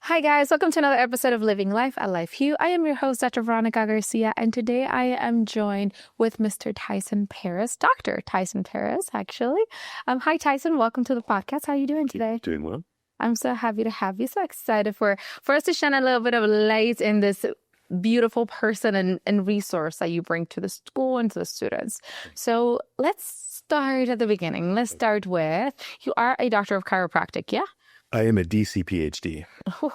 Hi guys, welcome to another episode of Living Life at Life Hue. I am your host, Dr. Veronica Garcia, and today I am joined with Mr. Tyson Perez, Dr. Tyson Perez, actually. Hi Tyson, welcome to the podcast. How are you doing today? Doing well. I'm so happy to have you. So excited for us to shine a little bit of light in this beautiful person and resource that you bring to the school and to the students. So let's start at the beginning. Let's start with, you are a doctor of chiropractic, yeah? I am a DC PhD. Ooh,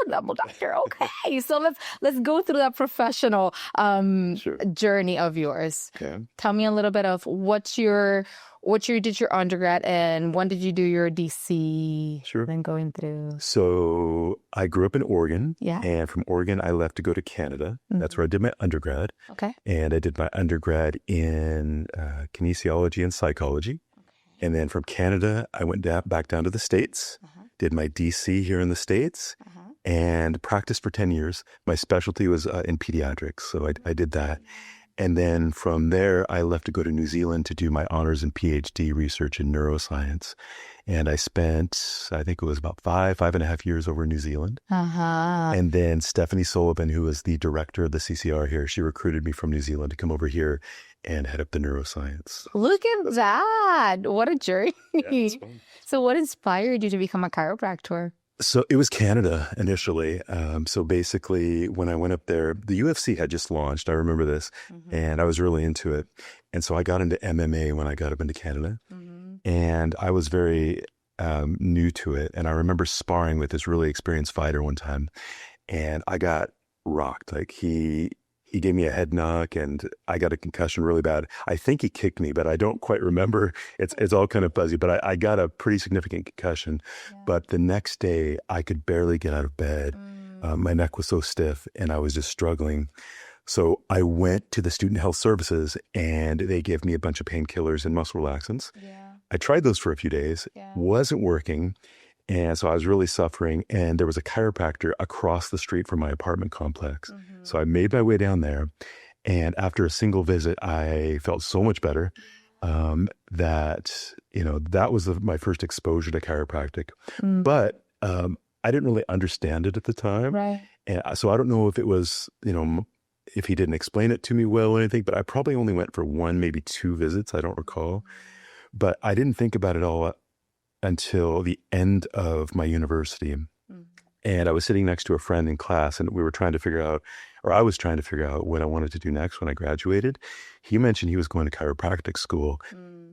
double doctor. Okay, so let's go through that professional Sure. journey of yours. Okay. Tell me a little bit of what you did your undergrad and when did you do your DC? Sure. Then going through. So I grew up in Oregon. Yeah. And from Oregon, I left to go to Canada. That's where I did my undergrad. Okay. And I did my undergrad in kinesiology and psychology. And then from Canada, I went back down to the States, did my DC here in the States, and practiced for 10 years. My specialty was in pediatrics, so I did that. And then from there, I left to go to New Zealand to do my honors and PhD research in neuroscience. And I spent, I think it was about 5.5 years over in New Zealand. And then Stephanie Sullivan, who was the director of the CCR here, she recruited me from New Zealand to come over here and head up the neuroscience. Look at that. What a journey. Yeah, it's fun. So what inspired you to become a chiropractor? So it was Canada initially. So basically, when I went up there, the UFC had just launched. I remember this, and I was really into it. And so I got into MMA when I got up into Canada, and I was very new to it. And I remember sparring with this really experienced fighter one time, and I got rocked. Like he gave me a head knock and I got a concussion really bad. I think he kicked me, but I don't quite remember. It's all kind of fuzzy, but I got a pretty significant concussion. Yeah. But the next day I could barely get out of bed. My neck was so stiff and I was just struggling. So I went to the Student Health Services and they gave me a bunch of painkillers and muscle relaxants. Yeah. I tried those for a few days, wasn't working. And so I was really suffering, and there was a chiropractor across the street from my apartment complex. So I made my way down there, and after a single visit, I felt so much better that was my first exposure to chiropractic. But I didn't really understand it at the time. Right. And so I don't know if it was, if he didn't explain it to me well or anything, but I probably only went for one, maybe two visits. I don't recall. But I didn't think about it all until the end of my university. And I was sitting next to a friend in class and we were trying to figure out, or I was trying to figure out what I wanted to do next when I graduated. He mentioned he was going to chiropractic school.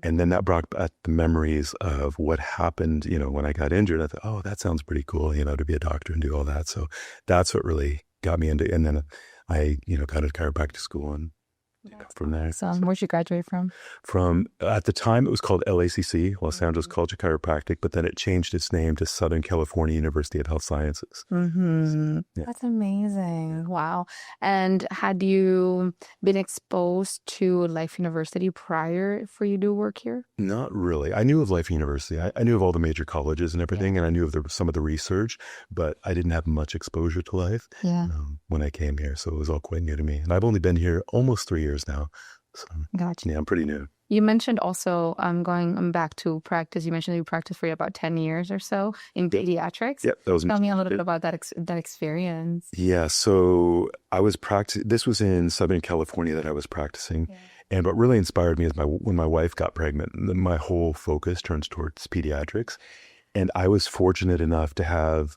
And then that brought back the memories of what happened, when I got injured. I thought, oh, that sounds pretty cool, to be a doctor and do all that. So that's what really got me into it. And then I, got into chiropractic school and from there. So where'd you graduate from? From, at the time, it was called LACC, Los Angeles College of Chiropractic, but then it changed its name to Southern California University of Health Sciences. Yeah. That's amazing. Wow. And had you been exposed to Life University prior for you to work here? Not really. I knew of Life University. I knew of all the major colleges and everything, and I knew of some of the research, but I didn't have much exposure to Life when I came here. So it was all quite new to me. And I've only been here almost 3 years now. So, gotcha. Yeah, I'm pretty new. You mentioned also, going back to practice, you mentioned you practiced for about 10 years or so in pediatrics. Yep, that was Tell me a little bit about that experience. Yeah, so I was practicing, this was in Southern California that I was practicing. Yeah. And what really inspired me is when my wife got pregnant, my whole focus turns towards pediatrics. And I was fortunate enough to have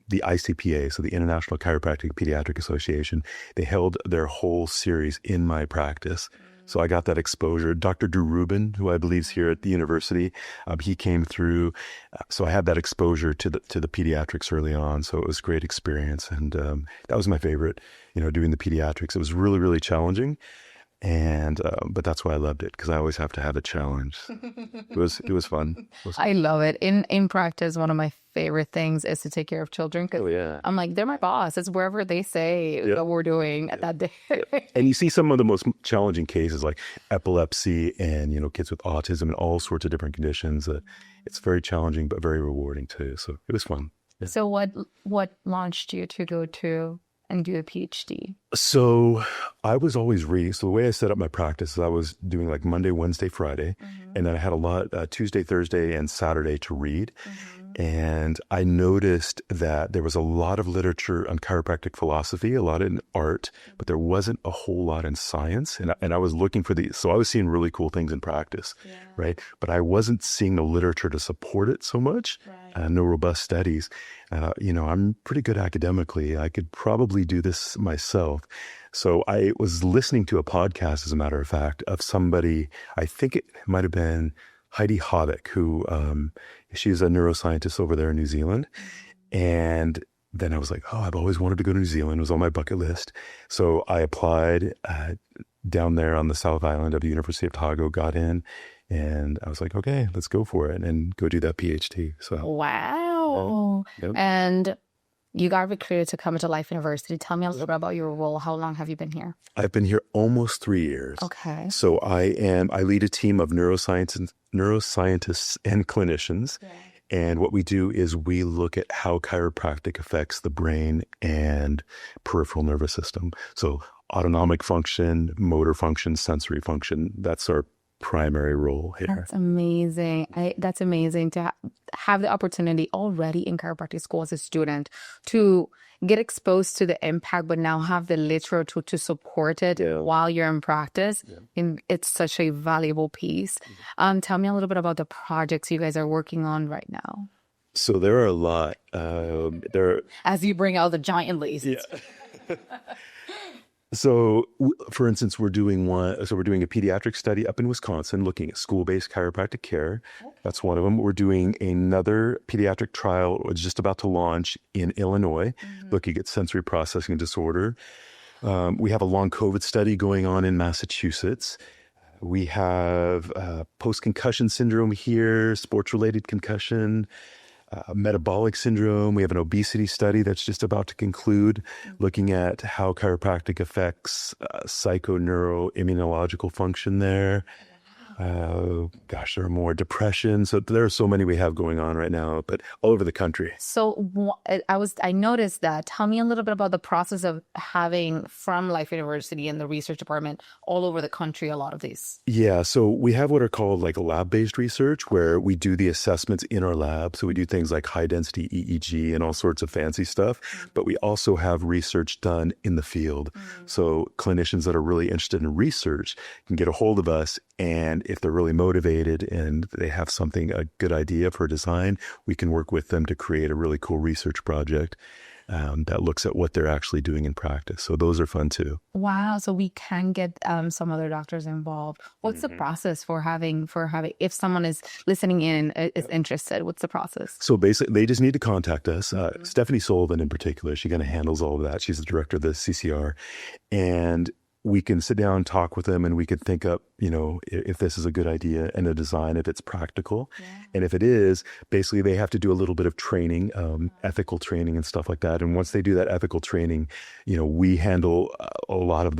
the ICPA, so the International Chiropractic Pediatric Association. They held their whole series in my practice. So I got that exposure. Dr. Drew Rubin, who I believe is here at the university, he came through. So I had that exposure to the pediatrics early on. So it was a great experience. And that was my favorite, doing the pediatrics. It was really, really challenging. And but that's why I loved it, because I always have to have a challenge. It was fun. I love it. In practice, one of my favorite things is to take care of children, because I'm like, they're my boss. It's wherever they say what we're doing at that day. And you see some of the most challenging cases like epilepsy and kids with autism and all sorts of different conditions. It's very challenging but very rewarding too. So it was fun. Yeah. So what launched you to go to and do a PhD? So I was always reading. So the way I set up my practice is I was doing like Monday, Wednesday, Friday. And then I had a lot Tuesday, Thursday, and Saturday to read. And I noticed that there was a lot of literature on chiropractic philosophy, a lot in art, but there wasn't a whole lot in science. And I was looking for these. So I was seeing really cool things in practice, right? But I wasn't seeing the literature to support it so much, no robust studies. I'm pretty good academically. I could probably do this myself. So I was listening to a podcast, as a matter of fact, of somebody, I think it might have been Heidi Havoc, who she's a neuroscientist over there in New Zealand. And then I was like, oh, I've always wanted to go to New Zealand. It was on my bucket list. So I applied down there on the South Island of the University of Otago, got in, and I was like, okay, let's go for it and go do that PhD. So wow. Yep. And you got recruited to come to Life University. Tell me a little bit about your role. How long have you been here? I've been here almost 3 years. Okay. So I lead a team of neuroscientists and clinicians. And what we do is we look at how chiropractic affects the brain and peripheral nervous system. So autonomic function, motor function, sensory function, that's our primary role here. That's amazing. That's amazing to have the opportunity already in chiropractic school as a student to get exposed to the impact, but now have the literature to support it while you're in practice. And it's such a valuable piece. Tell me a little bit about the projects you guys are working on right now. So there are a lot. As you bring out the giant list. Yeah. So, for instance, we're doing a pediatric study up in Wisconsin looking at school-based chiropractic care. That's one of them. We're doing another pediatric trial, it's just about to launch in Illinois, looking at sensory processing disorder. We have a long COVID study going on in Massachusetts. We have post-concussion syndrome here, sports-related concussion. Metabolic syndrome. We have an obesity study that's just about to conclude, looking at how chiropractic affects psychoneuroimmunological function there. There are more. Depression. So there are so many we have going on right now, but all over the country. So I noticed that. Tell me a little bit about the process of having from Life University and the research department all over the country, a lot of these. Yeah. So we have what are called like a lab-based research where we do the assessments in our lab. So we do things like high density EEG and all sorts of fancy stuff, but we also have research done in the field. So clinicians that are really interested in research can get a hold of us, and if they're really motivated and they have a good idea for design, we can work with them to create a really cool research project that looks at what they're actually doing in practice. So those are fun too. Wow. So we can get some other doctors involved. What's the process for having, if someone is listening in, is interested, what's the process? So basically, they just need to contact us. Stephanie Sullivan in particular, she kind of handles all of that. She's the director of the CCR. And we can sit down and talk with them, and we could think up, if this is a good idea and a design, if it's practical. And if it is, basically they have to do a little bit of training, ethical training and stuff like that. And once they do that ethical training, we handle a lot of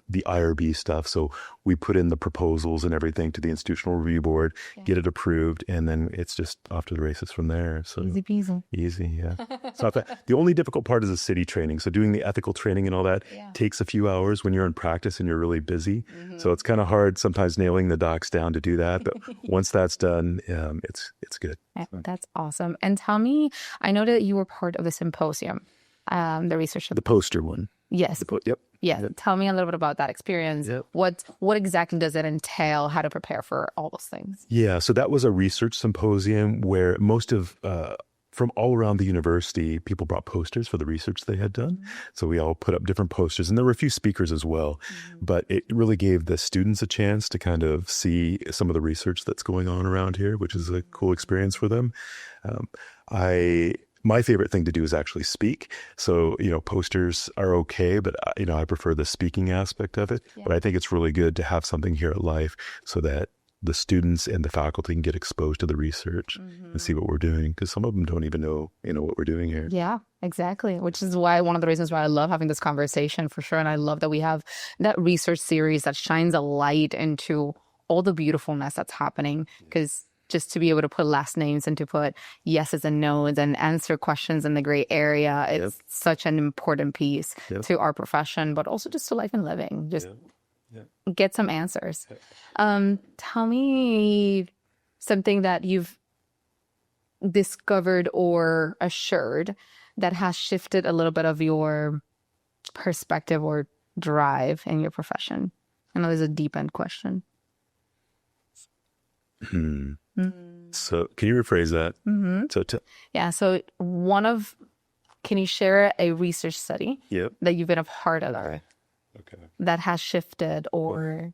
the IRB stuff. So we put in the proposals and everything to the institutional review board, get it approved, and then it's just off to the races from there. So easy peasy. Easy, yeah. It's not bad. The only difficult part is the city training. So doing the ethical training and all that takes a few hours when you're in practice and you're really busy. So it's kind of hard sometimes nailing the docs down to do that. But once that's done, it's good. That's awesome. And tell me, I know that you were part of the symposium, the research. The poster one. Yes. Yep. Yeah. Yep. Tell me a little bit about that experience. Yep. What exactly does it entail? How to prepare for all those things? Yeah. So that was a research symposium where most of, from all around the university, people brought posters for the research they had done. So we all put up different posters, and there were a few speakers as well, but it really gave the students a chance to kind of see some of the research that's going on around here, which is a cool experience for them. My favorite thing to do is actually speak. So, posters are okay, but, I prefer the speaking aspect of it. But I think it's really good to have something here at Life so that the students and the faculty can get exposed to the research and see what we're doing. Because some of them don't even know, what we're doing here. Yeah, exactly. Which is one of the reasons why I love having this conversation for sure. And I love that we have that research series that shines a light into all the beautifulness that's happening. Because just to be able to put last names and to put yeses and nos and answer questions in the gray area, it's such an important piece to our profession, but also just to life and living. Just get some answers. Tell me something that you've discovered or assured that has shifted a little bit of your perspective or drive in your profession? I know there's a deep end question. So can you rephrase that? So can you share a research study Yep. that you've been a part of Okay. that has shifted or...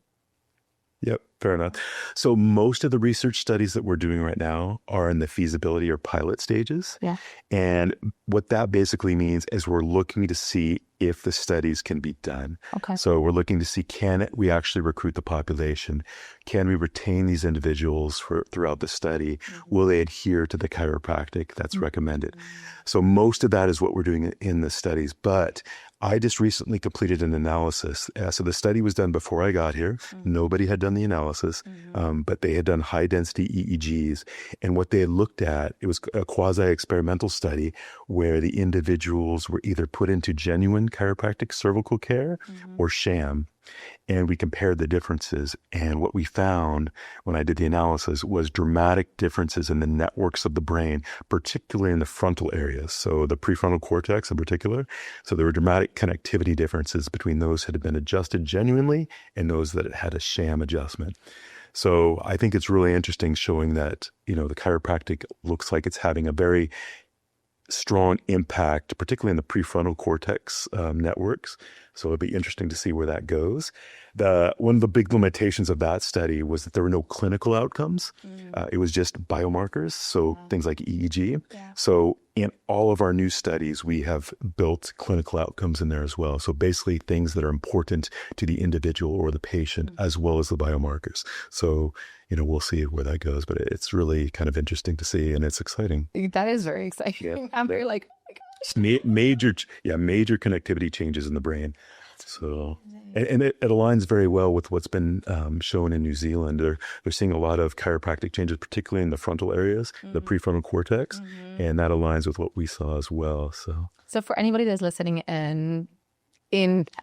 Yep, fair enough. So most of the research studies that we're doing right now are in the feasibility or pilot stages. Yeah. And what that basically means is we're looking to see if the studies can be done. Okay. So we're looking to see, can we actually recruit the population? Can we retain these individuals throughout the study? Will they adhere to the chiropractic that's recommended? So most of that is what we're doing in the studies. But I just recently completed an analysis. So the study was done before I got here. Nobody had done the analysis, but they had done high density EEGs. And what they had looked at, it was a quasi-experimental study where the individuals were either put into genuine chiropractic cervical care or sham. And we compared the differences. And what we found when I did the analysis was dramatic differences in the networks of the brain, particularly in the frontal areas. So the prefrontal cortex in particular. So there were dramatic connectivity differences between those that had been adjusted genuinely and those that had a sham adjustment. So I think it's really interesting showing that, the chiropractic looks like it's having a very strong impact, particularly in the prefrontal cortex networks. So it'll be interesting to see where that goes. One of the big limitations of that study was that there were no clinical outcomes. It was just biomarkers, so things like EEG. Yeah. So in all of our new studies, we have built clinical outcomes in there as well. So basically things that are important to the individual or the patient, as well as the biomarkers. So, we'll see where that goes, but it's really kind of interesting to see, and it's exciting. That is very exciting. Yeah. I'm very like, oh my gosh. Major connectivity changes in the brain. So, and it aligns very well with what's been shown in New Zealand. They're seeing a lot of chiropractic changes, particularly in the frontal areas, the prefrontal cortex, and that aligns with what we saw as well. So for anybody that's listening and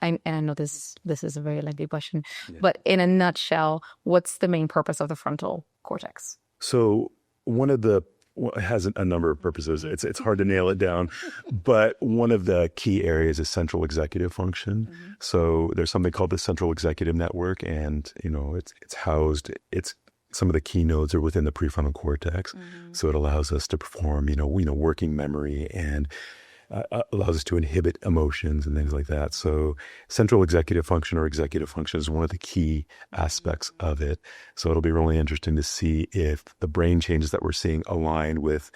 I know this is a very lengthy question, but in a nutshell, what's the main purpose of the frontal cortex? So it has a number of purposes. It's hard to nail it down, but one of the key areas is central executive function. So there's something called the central executive network, and it's housed. Some of the key nodes are within the prefrontal cortex, so it allows us to perform working memory and allows us to inhibit emotions and things like that. So central executive function or executive function is one of the key aspects of it. So it'll be really interesting to see if the brain changes that we're seeing align with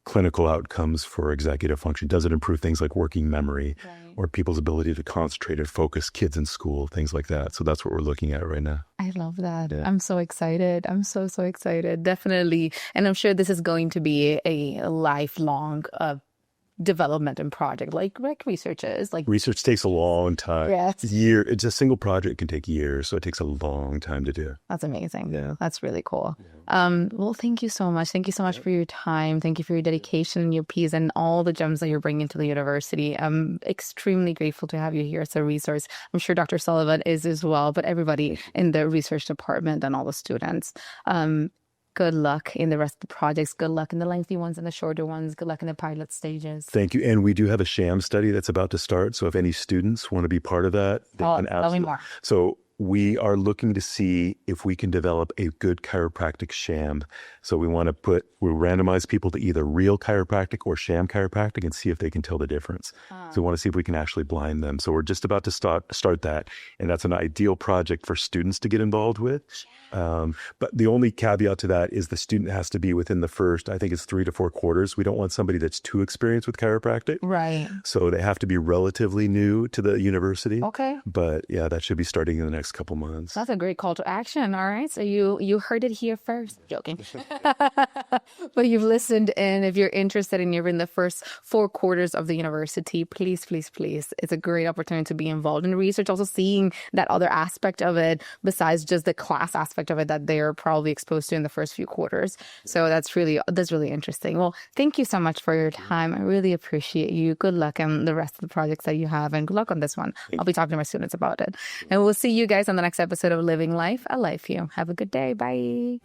clinical outcomes for executive function. Does it improve things like working memory or people's ability to concentrate and focus, kids in school, things like that? So that's what we're looking at right now. I love that. Yeah. I'm so excited. I'm so excited. Definitely. And I'm sure this is going to be a lifelong development and project like research is. Research takes a long time. Yes. It's a single project can take years, so it takes a long time to do. That's amazing. Yeah. That's really cool. Yeah. Well, thank you so much. Thank you so much for your time. Thank you for your dedication and your peace and all the gems that you're bringing to the university. I'm extremely grateful to have you here as a resource. I'm sure Dr. Sullivan is as well, but everybody in the research department and all the students. Good luck in the rest of the projects. Good luck in the lengthy ones and the shorter ones. Good luck in the pilot stages. Thank you. And we do have a sham study that's about to start. So if any students want to be part of that, they can ask. Tell me more. So we are looking to see if we can develop a good chiropractic sham. So we randomize people to either real chiropractic or sham chiropractic and see if they can tell the difference. So we want to see if we can actually blind them. So we're just about to start that. And that's an ideal project for students to get involved with. But the only caveat to that is the student has to be within the first, I think it's 3 to 4 quarters. We don't want somebody that's too experienced with chiropractic. Right. So they have to be relatively new to the university. Okay. But yeah, that should be starting in the next couple months. That's a great call to action. All right. So you heard it here first. Joking. But you've listened in. If you're interested and you're in the first 4 quarters of the university, please. It's a great opportunity to be involved in research. Also seeing that other aspect of it besides just the class aspect of it that they're probably exposed to in the first few quarters. So that's really interesting. Well, thank you so much for your time. I really appreciate you. Good luck on the rest of the projects that you have, and good luck on this one. I'll be talking to my students about it. And we'll see you guys on the next episode of Living Life, a Life View. Have a good day. Bye.